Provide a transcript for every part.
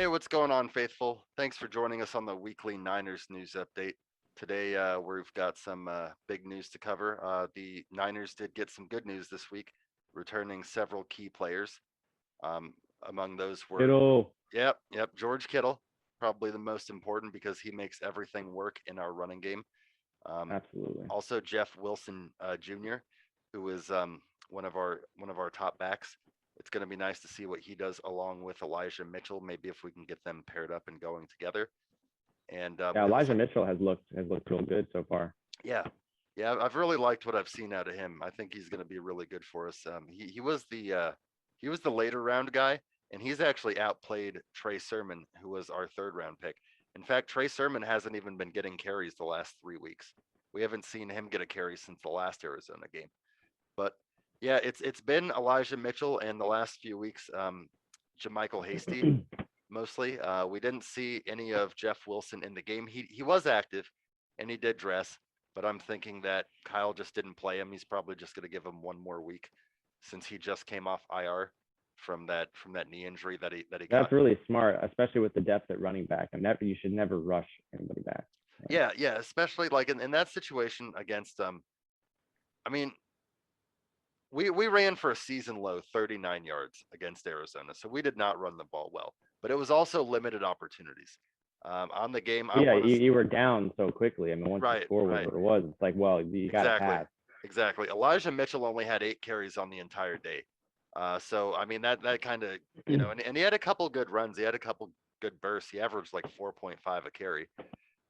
Hey, what's going on, faithful? Thanks for joining us on the weekly Niners news update. Today, we've got some big news to cover. The Niners did get some good news this week, returning several key players. Um, Among those were, Kittle. yep, George Kittle, probably the most important because he makes everything work in our running game. Um, Absolutely. Also, Jeff Wilson Jr., who is one of our top backs. It's going to be nice to see what he does along with Elijah Mitchell. Maybe if we can get them paired up and going together. And Yeah, it looks Elijah like, Mitchell has looked real good so far. yeah, yeah, I've really liked what I've seen out of him. I think he's going to be really good for us. He was the later round guy, and he's actually outplayed Trey Sermon, who was our third round pick. In fact, Trey Sermon hasn't even been getting carries the last 3 weeks. We haven't seen him get a carry since the last Arizona game. But yeah, it's been Elijah Mitchell and the last few weeks, Jamichael Hasty mostly. We didn't see any of Jeff Wilson in the game. He was active, and he did dress, but I'm thinking that Kyle just didn't play him. He's probably just going to give him one more week, since he just came off IR from that knee injury that he That's caught. really smart, especially with the depth at running back. And never you should never rush anybody back. Yeah. Yeah, especially like in that situation against I mean, we ran for a season low 39 yards against Arizona, so we did not run the ball well. But it was also limited opportunities. On the game, I But yeah, want to you were down so quickly. I mean, once the right, score was right, what it was, it's like, well, you got to exactly, pass. exactly. Elijah Mitchell only had 8 carries on the entire day, so I mean that kind of and he had a couple good runs. He had a couple good bursts. He averaged like 4.5 a carry.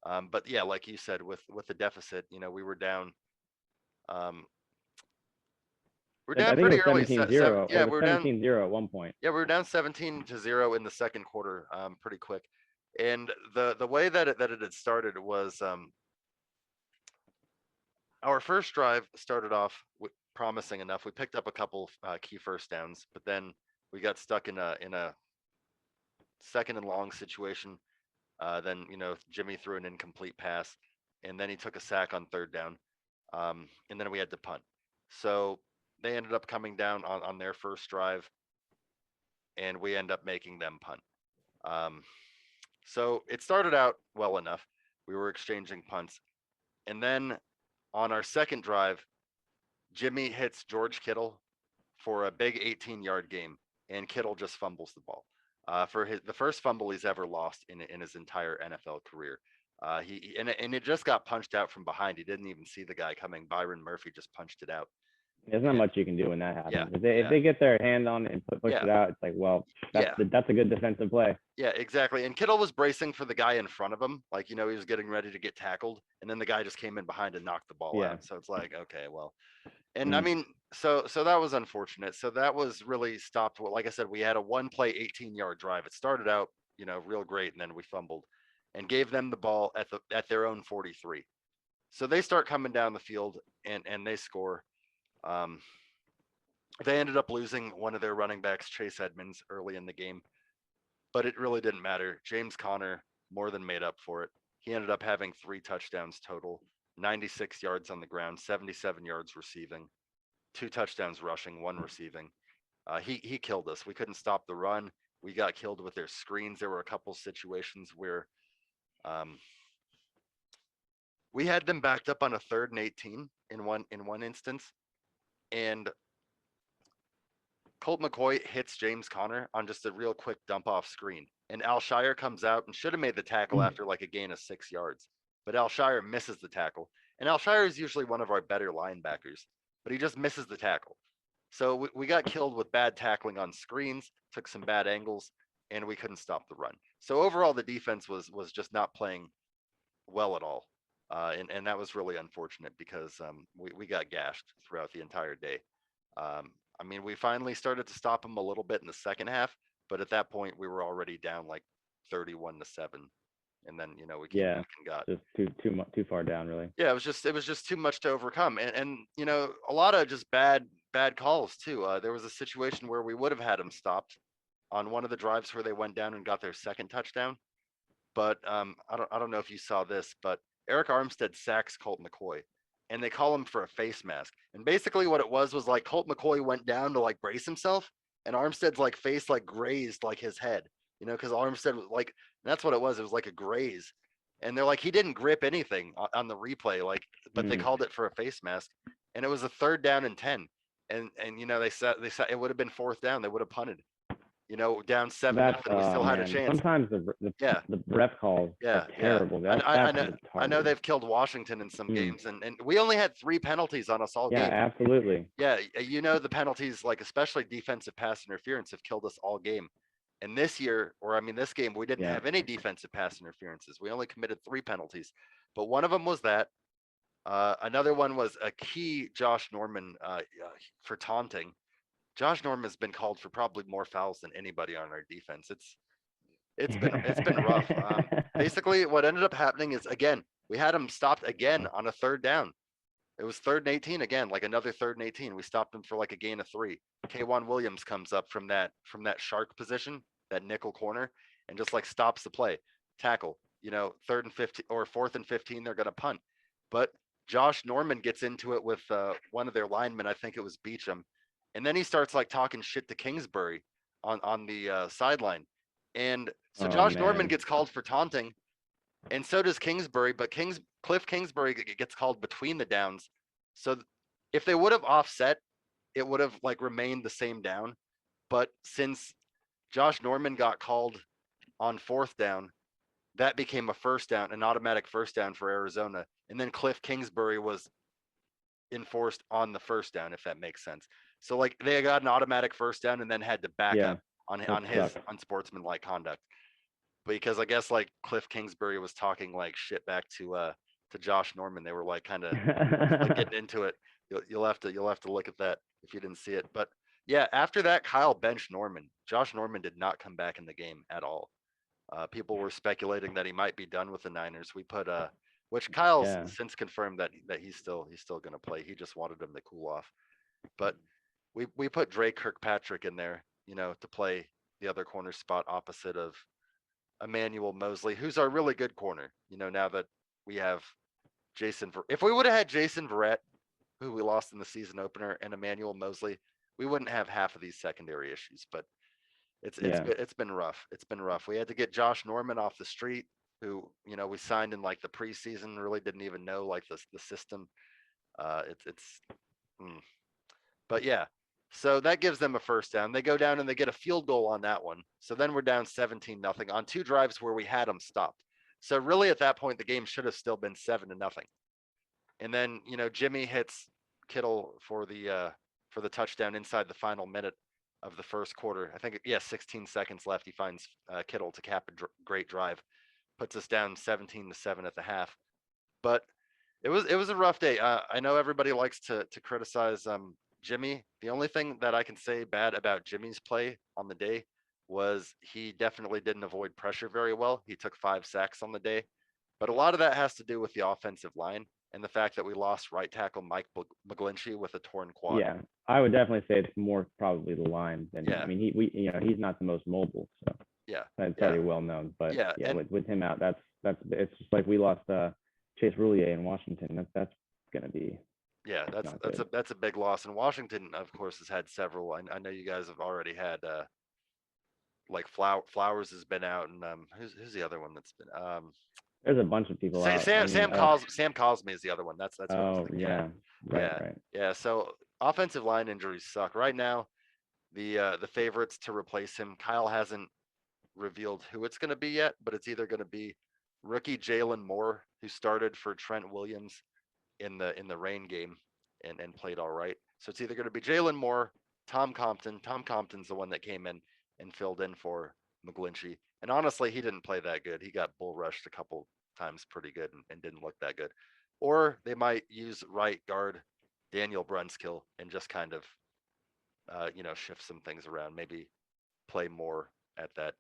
But yeah, like you said, with the deficit, we were down. Um, we're I down think it pretty was early. 17-0. It Yeah, was we're down. 17-0 at one point. Yeah, we were down 17-0 in the second quarter, pretty quick. And the way that it had started was our first drive started off promising enough. We picked up a couple key first downs, but then we got stuck in a second and long situation. Then Jimmy threw an incomplete pass, and then he took a sack on third down, and then we had to punt. So they ended up coming down on their first drive, and we end up making them punt. Um, so it started out well enough. We were exchanging punts, and then on our second drive, Jimmy hits George Kittle for a big 18-yard game, and Kittle just fumbles the ball for the first fumble he's ever lost in his entire NFL career. And it just got punched out from behind. He didn't even see the guy coming. Byron Murphy just punched it out. There's not And much you can do when that yeah, happens. If yeah, they get their hand on it and push yeah, it out, it's like, well, yeah, that's a good defensive play. yeah, exactly. And Kittle was bracing for the guy in front of him, like he was getting ready to get tackled, and then the guy just came in behind and knocked the ball Yeah. out. So it's like, okay, well, and I Mm. mean, so that was unfortunate. So that was really stopped. Well, like I said, we had a one play 18-yard drive. It started out, real great, and then we fumbled and gave them the ball at their own 43. So they start coming down the field and they score. Um, they ended up losing one of their running backs, Chase Edmonds, early in the game, but it really didn't matter. James Conner more than made up for it. He ended up having 3 touchdowns total, 96 yards on the ground, 77 yards receiving, 2 touchdowns rushing, one receiving. He killed us. We couldn't stop the run. We got killed with their screens. There were a couple situations where um, we had them backed up on a 3rd and 18 in one instance, and Colt McCoy hits James Conner on just a real quick dump off screen. And Alshire comes out and should have made the tackle after like a gain of 6 yards. But Alshire misses the tackle. And Alshire is usually one of our better linebackers, but he just misses the tackle. So we got killed with bad tackling on screens, took some bad angles, and we couldn't stop the run. So overall, the defense was just not playing well at all. And that was really unfortunate because we got gashed throughout the entire day. I mean, we finally started to stop them a little bit in the second half, but at that point we were already down like 31-7, and then we came Yeah. back and got. Just too far down, really. Yeah, it was just too much to overcome, and a lot of just bad calls too. There was a situation where we would have had them stopped on one of the drives where they went down and got their second touchdown, but I don't know if you saw this, but Eric Armstead sacks Colt McCoy, and they call him for a face mask. And basically, what it was like Colt McCoy went down to like brace himself, and Armstead's like face like grazed like his head, because Armstead was like, that's what it was. It was like a graze. And they're like, he didn't grip anything on the replay, like, but they Mm. called it for a face mask. And it was a 3rd down and 10. And they said it would have been 4th down. They would have punted, down 7-0. We Oh still had a man. chance. Sometimes Yeah. the ref calls are Yeah. terrible. I That's know. I know retarded. they've killed Washington in some Mm. games, and we only had 3 penalties on us all Yeah, game. absolutely. Yeah, the penalties, like especially defensive pass interference, have killed us all game. And this year, or I mean, this game, we didn't Yeah. have any defensive pass interferences. We only committed 3 penalties, but one of them was that. Another one was a key Josh Norman for taunting. Josh Norman has been called for probably more fouls than anybody on our defense. It's been rough. Basically, what ended up happening is, again, we had him stopped again on a 3rd down. It was 3rd and 18 again, like another 3rd and 18. We stopped him for like a gain of 3. Kwan Williams comes up from that shark position, that nickel corner, and just like stops the play, tackle. 3rd and 15 or 4th and 15, they're gonna punt. But Josh Norman gets into it with one of their linemen. I think it was Beecham, and then he starts like talking shit to Kingsbury on the sideline, and so Oh Josh Norman man. gets called for taunting, and so does Kingsbury. But Cliff Kingsbury gets called between the downs. So if they would have offset, it would have like remained the same down. But since Josh Norman got called on 4th down, that became a 1st down, an automatic 1st down for Arizona. And then Cliff Kingsbury was enforced on the 1st down, if that makes sense. So like they got an automatic 1st down and then had to back Yeah. up on That his sucks. unsportsmanlike conduct, because I guess like Cliff Kingsbury was talking like shit back to Josh Norman. They were like kind of like getting into it. You'll have to look at that if you didn't see it. But yeah, after that, Kyle benched Norman. Josh Norman did not come back in the game at all. People were speculating that he might be done with the Niners. We put which Kyle's Yeah. since confirmed that he's still going to play. He just wanted him to cool off. But we put Drake Kirkpatrick in there, to play the other corner spot opposite of Emmanuel Mosley, who's our really good corner. Now that we have if we would have had Jason Verrett, who we lost in the season opener, and Emmanuel Mosley, we wouldn't have half of these secondary issues. But Yeah. it's been rough. It's been rough. We had to get Josh Norman off the street, who we signed in like the preseason. Really didn't even know like the system. It's mm. But yeah. So that gives them a 1st down. They go down and they get a field goal on that one. So then we're down 17-0 on 2 drives where we had them stopped. So really at that point the game should have still been 7-0. And then Jimmy hits Kittle for the touchdown inside the final minute of the 1st quarter. I think 16 seconds left. He finds Kittle to cap a great drive, puts us down 17-7 at the half. But it was a rough day. I know everybody likes to criticize Jimmy. The only thing that I can say bad about Jimmy's play on the day was he definitely didn't avoid pressure very well. He took 5 sacks on the day, but a lot of that has to do with the offensive line and the fact that we lost right tackle Mike McGlinchey with a torn quad. Yeah. I would definitely say it's more probably the line than Yeah. I mean he's not the most mobile, so Yeah, that's yeah, already well known. But yeah, yeah, and with him out, that's it's just like we lost Chase Roulier in Washington. That's gonna be yeah, that's not that's good. a that's a big loss. And Washington, of course, has had several. I know you guys have already had like Flowers has been out, and who's the other one that's been There's a bunch of people out. I mean, Sam Cosme is the other one. That's what I was oh thinking. yeah, right, Yeah, right. yeah. So offensive line injuries suck right now. The favorites to replace him, Kyle hasn't revealed who it's going to be yet, but it's either going to be rookie Jalen Moore, who started for Trent Williams in the rain game and played all right. So it's either going to be Jalen Moore, Tom Compton. Tom Compton's the one that came in and filled in for McGlinchey. And honestly, he didn't play that good. He got bull rushed a couple times pretty good and didn't look that good. Or they might use right guard Daniel Brunskill and just kind of shift some things around. Maybe play more at that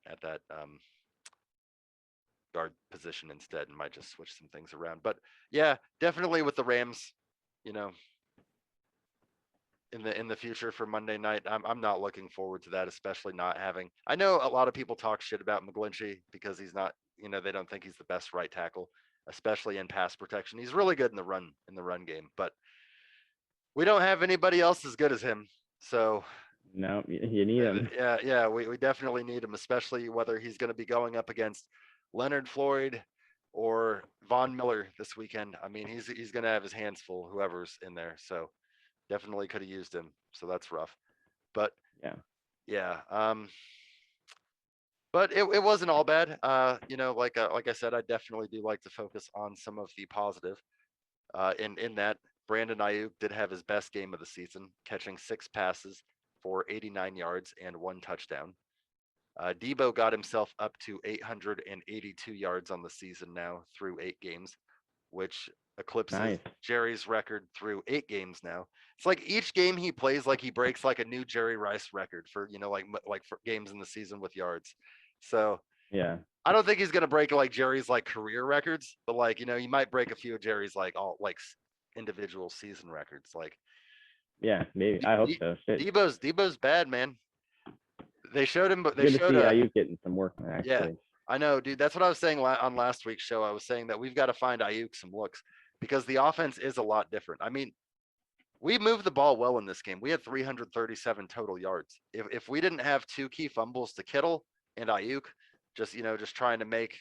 guard position instead, and might just switch some things around. But yeah, definitely with the Rams, you know, in the future for Monday night, I'm not looking forward to that, especially not having. I know a lot of people talk shit about McGlinchey because he's not, they don't think he's the best right tackle, especially in pass protection. He's really good in the run game, but we don't have anybody else as good as him. So No, you need him. Yeah, we definitely need him, especially whether he's going to be going up against Leonard Floyd or Von Miller this weekend. I mean, he's going to have his hands full, whoever's in there. So definitely could have used him. So that's rough. But Yeah. yeah, but it wasn't all bad. Like I said, I definitely do like to focus on some of the positive. In that, Brandon Ayuk did have his best game of the season, catching 6 passes for 89 yards and 1 touchdown. Debo got himself up to 882 yards on the season now through 8 games, which eclipses Nice. Jerry's record through 8 games now. It's like each game he plays, like he breaks like a new Jerry Rice record for like for games in the season with yards. So Yeah. I don't think he's gonna break like Jerry's like career records, but like he might break a few of Jerry's like all like individual season records. Like Yeah. Maybe. D- I hope D- so. Shit. Debo's bad, man. They showed him, but It's they good to showed see Ayuk getting some work yeah, actually. I know, dude. That's what I was saying on last week's show. I was saying that we've got to find Ayuk some looks because the offense is a lot different. I mean, we moved the ball well in this game. We had 337 total yards. If we didn't have 2 key fumbles to Kittle and Ayuk, just trying to make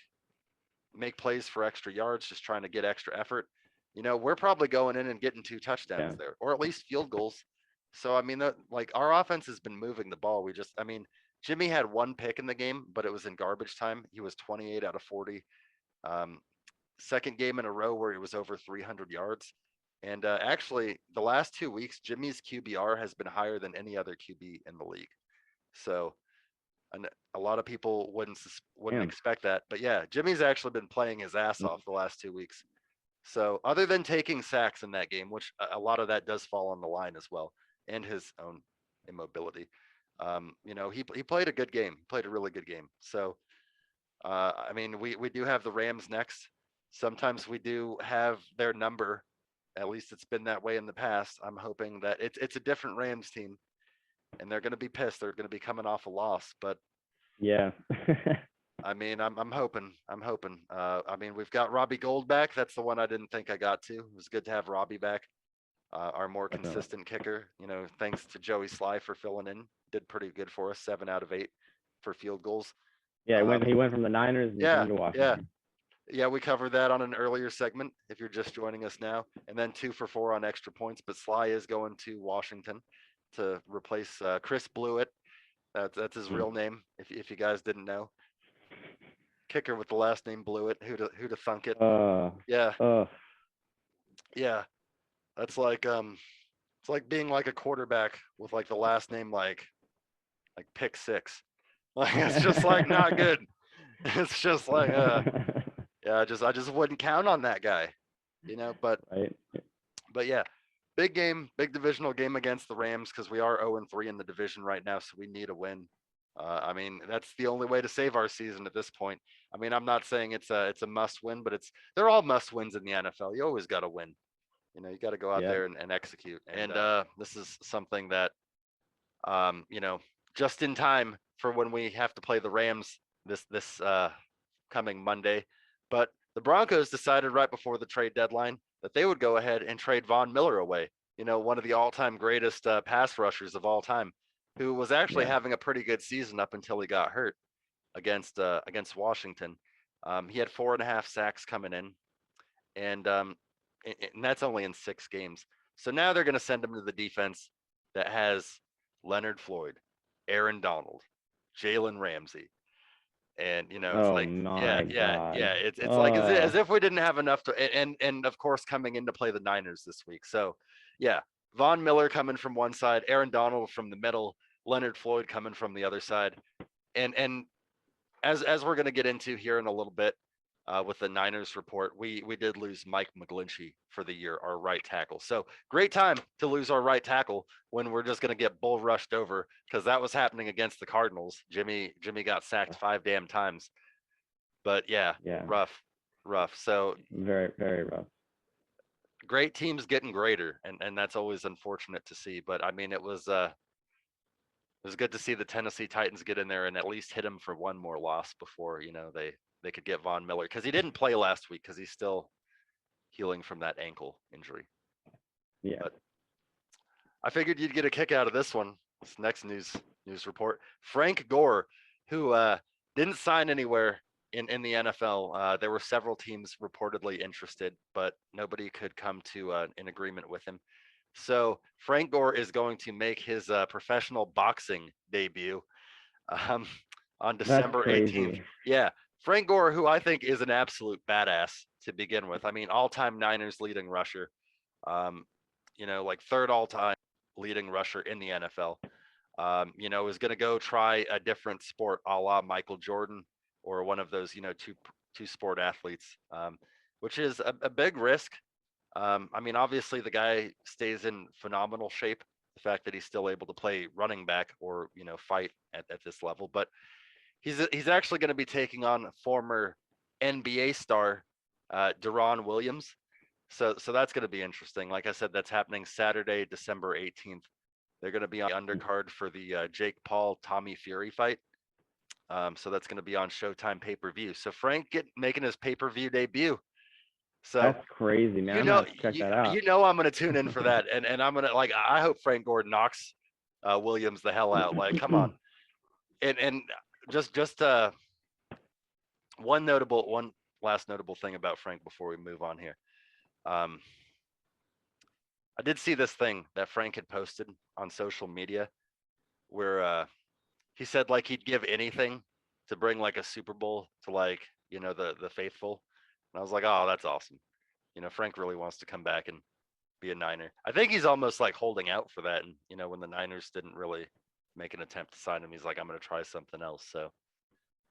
plays for extra yards, just trying to get extra effort, we're probably going in and getting 2 touchdowns Yeah. there, or at least field goals. So I mean, like our offense has been moving the ball. I mean, Jimmy had 1 pick in the game, but it was in garbage time. He was 28 out of 40. Um, Second game in a row where he was over 300 yards. And actually, the last 2 weeks, Jimmy's QBR has been higher than any other QB in the league. So, and a lot of people wouldn't Damn. expect that, but yeah, Jimmy's actually been playing his ass off the last 2 weeks. So, other than taking sacks in that game, which a lot of that does fall on the line as well, and his own immobility, he played a good game. He played a really good game. So, I mean, we do have the Rams next. Sometimes we do have their number. At least it's been that way in the past. I'm hoping that it's a different Rams team, and they're going to be pissed. They're going to be coming off a loss, but Yeah. I mean, I'm hoping. I'm hoping. I mean, we've got Robbie Gold back. That's the one I didn't think I got to. It was good to have Robbie back, our more Definitely. consistent kicker. Thanks to Joey Sly for filling in. Did pretty good for us, 7 out of 8 for field goals. Yeah. Um, He went from the Niners and yeah, came to yeah. Washington. Yeah, we covered that on an earlier segment if you're just joining us now. And then 2 for 4 on extra points. But Sly is going to Washington to replace Chris Blewett. That's his Hmm. real name, if you guys didn't know. Kicker with the last name Blewett. Who'da thunk it? Uh. Yeah, Uh. yeah. That's like it's like being like a quarterback with like the last name like pick six. Like it's just like not good. It's just like yeah, I just wouldn't count on that guy. But Right. But yeah, big game, big divisional game against the Rams because we are 0-3 in the division right now, so we need a win. I mean, that's the only way to save our season at this point. I mean, I'm not saying it's a must win, but they're all must wins in the NFL. You always got to win. You got to go out Yeah. there and execute. And this is something that you know, just in time for when we have to play the Rams this coming Monday. But the Broncos decided right before the trade deadline that they would go ahead and trade Von Miller away. One of the all-time greatest pass rushers of all time, who was actually Yeah. having a pretty good season up until he got hurt against Washington. He had 4.5 sacks coming in, and that's only in 6 games. So now they're going to send him to the defense that has Leonard Floyd, Aaron Donald, Jalen Ramsey, and it's Oh like yeah, my yeah, God. yeah. It's like as Oh. if we didn't have enough to, and of course coming in to play the Niners this week. So yeah, Von Miller coming from one side, Aaron Donald from the middle, Leonard Floyd coming from the other side, and as we're going to get into here in a little bit with the Niners report, we did lose Mike McGlinchey for the year, our right tackle. So great time to lose our right tackle when we're just going to get bull rushed over because that was happening against the Cardinals. Jimmy got sacked 5 damn times. But yeah, Yeah. rough. So Very, very rough. great teams getting greater, and that's always unfortunate to see. But I mean, it was good to see the Tennessee Titans get in there and at least hit him for one more loss before they could get Von Miller because he didn't play last week because he's still healing from that ankle injury. Yeah. But I figured you'd get a kick out of this one. this next news report. Frank Gore, who didn't sign anywhere in the NFL. There were several teams reportedly interested, but nobody could come to an agreement with him. So Frank Gore is going to make his professional boxing debut um, on That's December 18th. crazy. Yeah, Frank Gore, who I think is an absolute badass to begin with. I mean, all-time Niners leading rusher. Um, like third all-time leading rusher in the NFL. Is going to go try a different sport, a la Michael Jordan or one of those, two sport athletes, which is a big risk. I mean, obviously the guy stays in phenomenal shape. The fact that he's still able to play running back or fight at this level, but he's actually going to be taking on former NBA star Deron Williams. So that's going to be interesting. Like I said, that's happening Saturday, December 18th. They're going to be on the undercard for the Jake Paul Tommy Fury fight. So that's going to be on Showtime pay-per-view. So Frank making his pay-per-view debut. So That's crazy, man. I'm gonna have to check that out. I'm going to tune in for that, and I'm going to I hope Frank Gore knocks Williams the hell out. Like, come on. And just one last notable thing about Frank before we move on here. I did see this thing that Frank had posted on social media where he said like he'd give anything to bring like a Super Bowl to like the faithful, and I was like, oh, that's awesome. Frank really wants to come back and be a Niner. I think he's almost like holding out for that, and when the Niners didn't really make an attempt to sign him, he's like, I'm gonna try something else. So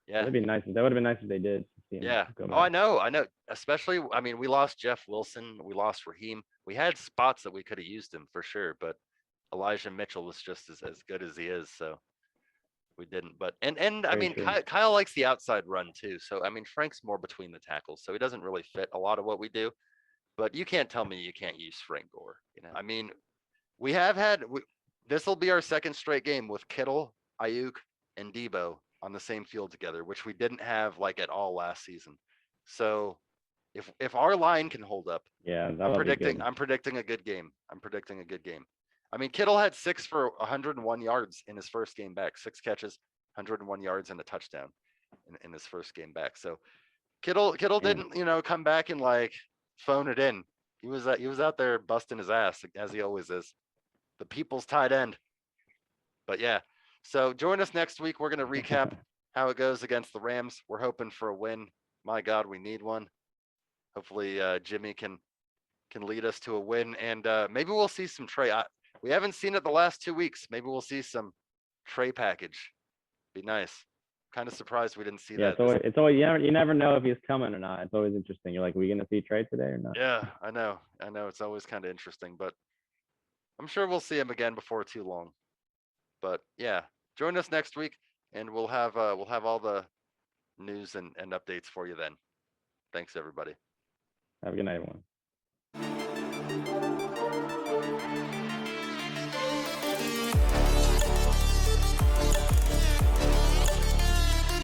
yeah. That'd be nice. That would have been nice if they did. Yeah. Oh, I know. Especially, I mean, we lost Jeff Wilson, we lost Raheem. We had spots that we could have used him for sure, but Elijah Mitchell was just as good as he is, so we didn't. But and I mean, Kyle likes the outside run too. So I mean, Frank's more between the tackles, so he doesn't really fit a lot of what we do. But you can't tell me you can't use Frank Gore. I mean, we have had this will be our second straight game with Kittle, Ayuk, and Debo on the same field together, which we didn't have like at all last season. So if our line can hold up, yeah, I'm predicting a good game. I mean, Kittle had 6 for 101 yards in his first game back, 6 catches, 101 yards and a touchdown in his first game back. So Kittle didn't come back and like phone it in. He was out there busting his ass as he always is. The people's tight end. But yeah, so join us next week. We're going to recap how it goes against the Rams. We're hoping for a win. My God, we need one. Hopefully, Jimmy can lead us to a win, and maybe we'll see some Trey. We haven't seen it the last 2 weeks. Maybe we'll see some Trey package. Be nice. Kind of surprised we didn't see that. It's always you never know if he's coming or not. It's always interesting. You're like, are we gonna see Trey today or not? Yeah, I know. It's always kind of interesting, but I'm sure we'll see him again before too long. But yeah, join us next week, and we'll have all the news and updates for you then. Thanks, everybody. Have a good night, everyone.